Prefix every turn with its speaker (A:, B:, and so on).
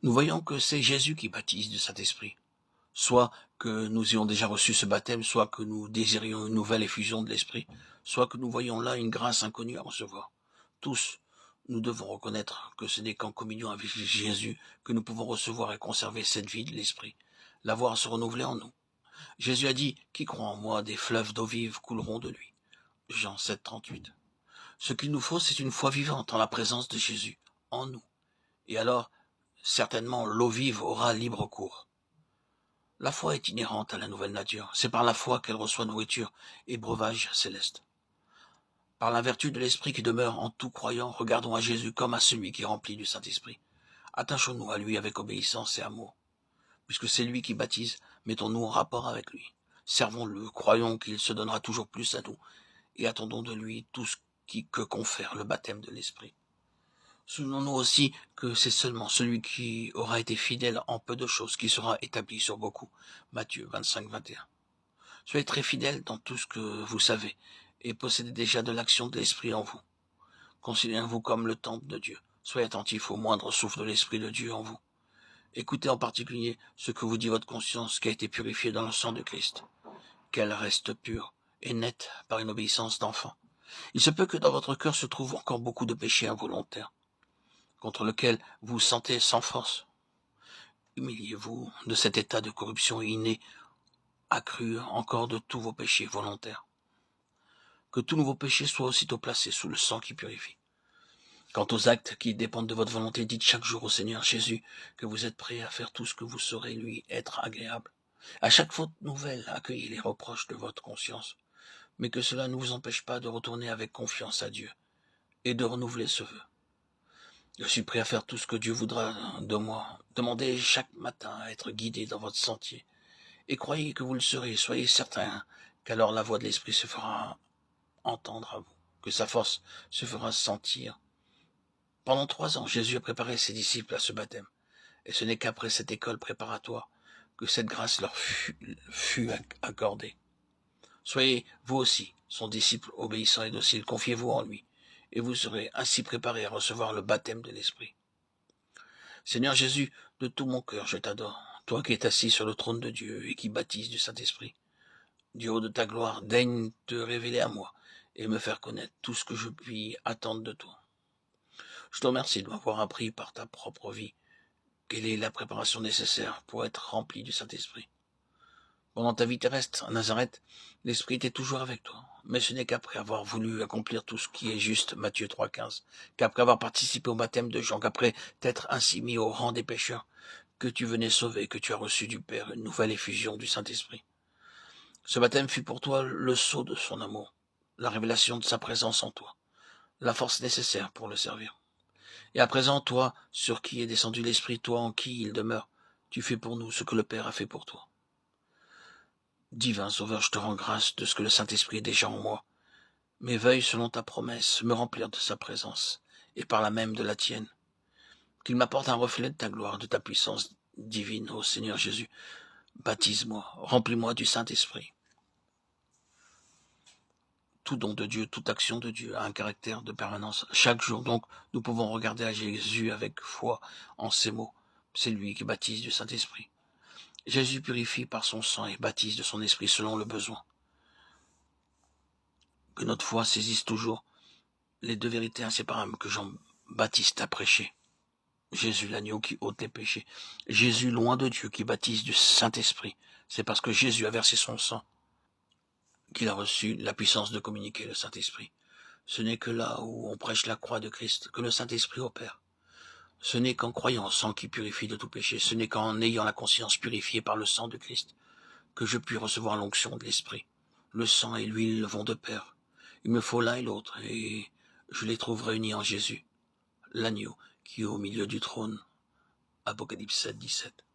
A: Nous voyons que c'est Jésus qui baptise du Saint-Esprit. Soit que nous ayons déjà reçu ce baptême, soit que nous désirions une nouvelle effusion de l'Esprit, soit que nous voyons là une grâce inconnue à recevoir. Tous, nous devons reconnaître que ce n'est qu'en communion avec Jésus que nous pouvons recevoir et conserver cette vie de l'Esprit, la voir se renouveler en nous. Jésus a dit, « Qui croit en moi, des fleuves d'eau vive couleront de lui. » Jean 7, 38. Ce qu'il nous faut, c'est une foi vivante en la présence de Jésus, en nous. Et alors, certainement, l'eau vive aura libre cours. La foi est inhérente à la nouvelle nature. C'est par la foi qu'elle reçoit nourriture et breuvage céleste. Par la vertu de l'Esprit qui demeure en tout croyant, regardons à Jésus comme à celui qui est rempli du Saint-Esprit. Attachons-nous à lui avec obéissance et amour. Puisque c'est lui qui baptise, mettons-nous en rapport avec lui. Servons-le, croyons qu'il se donnera toujours plus à nous, et attendons de lui tout ce que confère le baptême de l'Esprit. Souvenons-nous aussi que c'est seulement celui qui aura été fidèle en peu de choses qui sera établi sur beaucoup. Matthieu 25, 21. Soyez très fidèles dans tout ce que vous savez, et possédez déjà de l'action de l'Esprit en vous. Considérez-vous comme le temple de Dieu. Soyez attentifs au moindre souffle de l'Esprit de Dieu en vous. Écoutez en particulier ce que vous dit votre conscience qui a été purifiée dans le sang de Christ, qu'elle reste pure et nette par une obéissance d'enfant. Il se peut que dans votre cœur se trouve encore beaucoup de péchés involontaires, contre lequel vous vous sentez sans force. Humiliez-vous de cet état de corruption inné, accru encore de tous vos péchés volontaires. Que tous vos péchés soient aussitôt placés sous le sang qui purifie. Quant aux actes qui dépendent de votre volonté, dites chaque jour au Seigneur Jésus que vous êtes prêt à faire tout ce que vous saurez lui être agréable. À chaque faute nouvelle, accueillez les reproches de votre conscience, mais que cela ne vous empêche pas de retourner avec confiance à Dieu et de renouveler ce vœu. Je suis prêt à faire tout ce que Dieu voudra de moi. Demandez chaque matin à être guidé dans votre sentier. Et croyez que vous le serez, soyez certain qu'alors la voix de l'Esprit se fera entendre à vous, que sa force se fera sentir. Pendant 3 ans, Jésus a préparé ses disciples à ce baptême, et ce n'est qu'après cette école préparatoire que cette grâce leur fut accordée. Soyez, vous aussi, son disciple obéissant et docile, confiez-vous en lui, et vous serez ainsi préparés à recevoir le baptême de l'Esprit. Seigneur Jésus, de tout mon cœur, je t'adore, toi qui es assis sur le trône de Dieu et qui baptises du Saint-Esprit. Du haut de ta gloire, daigne te révéler à moi et me faire connaître tout ce que je puis attendre de toi. Je te remercie de m'avoir appris par ta propre vie quelle est la préparation nécessaire pour être rempli du Saint-Esprit. Pendant ta vie terrestre à Nazareth, l'Esprit était toujours avec toi. Mais ce n'est qu'après avoir voulu accomplir tout ce qui est juste, Matthieu 3,15, qu'après avoir participé au baptême de Jean, qu'après t'être ainsi mis au rang des pécheurs, que tu venais sauver, que tu as reçu du Père une nouvelle effusion du Saint-Esprit. Ce baptême fut pour toi le sceau de son amour, la révélation de sa présence en toi, la force nécessaire pour le servir. Et à présent, toi, sur qui est descendu l'Esprit, toi en qui il demeure, tu fais pour nous ce que le Père a fait pour toi. Divin Sauveur, je te rends grâce de ce que le Saint-Esprit est déjà en moi, mais veuille, selon ta promesse, me remplir de sa présence, et par la même de la tienne. Qu'il m'apporte un reflet de ta gloire, de ta puissance divine, ô Seigneur Jésus. Baptise-moi, remplis-moi du Saint-Esprit. Tout don de Dieu, toute action de Dieu a un caractère de permanence. Chaque jour, donc, nous pouvons regarder à Jésus avec foi en ces mots. C'est lui qui baptise du Saint-Esprit. Jésus purifie par son sang et baptise de son esprit selon le besoin. Que notre foi saisisse toujours les deux vérités inséparables que Jean-Baptiste a prêchées. Jésus l'agneau qui ôte les péchés. Jésus loin de Dieu qui baptise du Saint-Esprit. C'est parce que Jésus a versé son sang qu'il a reçu la puissance de communiquer le Saint-Esprit. Ce n'est que là où on prêche la croix de Christ que le Saint-Esprit opère. Ce n'est qu'en croyant au sang qui purifie de tout péché, ce n'est qu'en ayant la conscience purifiée par le sang de Christ que je puis recevoir l'onction de l'Esprit. Le sang et l'huile vont de pair. Il me faut l'un et l'autre, et je les trouve réunis en Jésus, l'agneau qui est au milieu du trône. Apocalypse 7, 17.